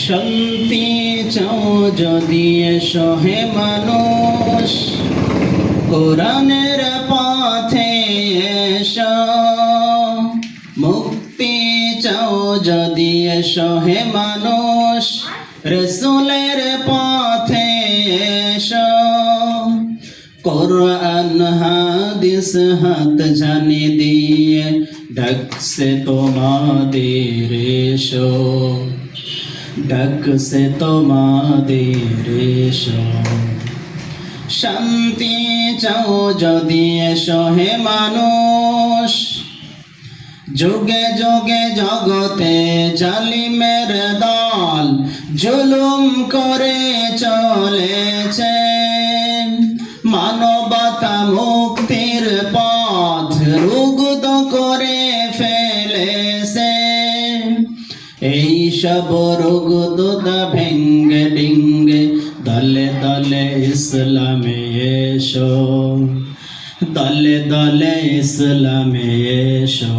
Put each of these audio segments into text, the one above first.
শান্তি চাও যদি এসো হে মানুষ, কোরআনের পথে এসো। মুক্তি চাও যদি এসো হে মানুষ, রসুলের পথে এসো। কোরআন হাদিস হাত জানি দিয়ে ডাকছে তোমাদের এসো, ডাকছে তোমাদের এসো। শান্তি চাও যদি এসো হে মানুষ, যুগে যুগে জগতে জালিমের দল জুলুম করে চলেছে। মানবতা মুক্তির পথ রুগ্ধ করে ফেলেছে। এই সব রুগ্ধতা ভেঙ্গে ডিঙ্গে দলে দলে ইসলামে এসো, দলে দলে ইসলামে এসো।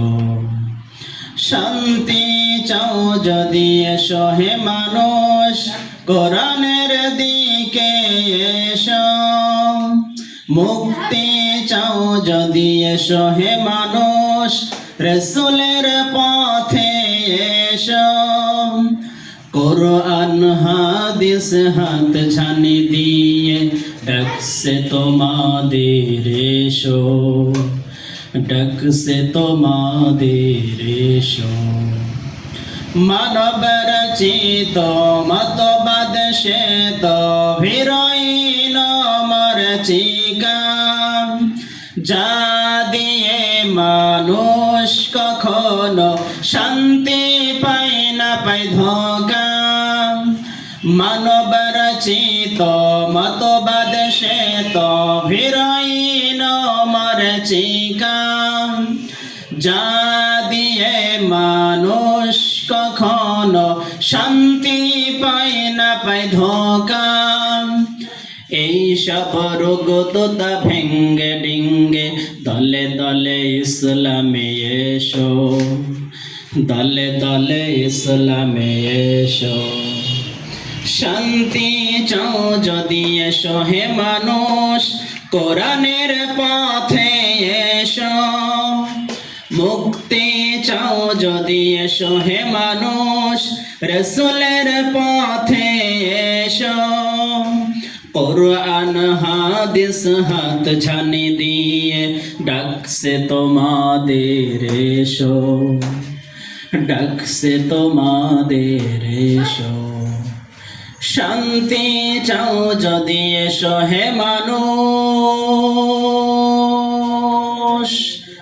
শান্তি চাও যদি এসো হে মানুষ, কোরআনের দিকে এসো। মুক্তি চাও যদি এসো হে মানুষ, রসুলের পথে এসো। কোরআন হাদিস হাত ছানি দিয়ে ডাকছে তোমাদের এসো, ডাকছে তোমাদের এসো। মানব রচিত মতবাদ সে তো ভিরহীন মরচিকা, যা দিয়ে মানুষ কখনো শান্তি পায় না, পায় ধোঁকা। মানব রচিত মতবাদ সে তো ভিরহীন মরচিকা, যা দিয়ে মানুষ কখনো শান্তি পায় না, পায় ধোঁকা। এই সব রোগতা ভেঙ্গে ডিঙ্গে দলে দলে ইসলামে এসো, দলে দলে ইসলামে এসো। শান্তি চাও যদি এসো হে মানুষ, কোরআনের পথে এসো। মুক্তি চাও যদি এসো হে মানুষ, রসুলের পথে এসো। কোরআন হাদিস হাত ছানি দিয়ে ডাকছে তোমাদের এসো, ডাকছে তোমাদের এসো। শান্তি চাও যদি এসো হে মানুষ,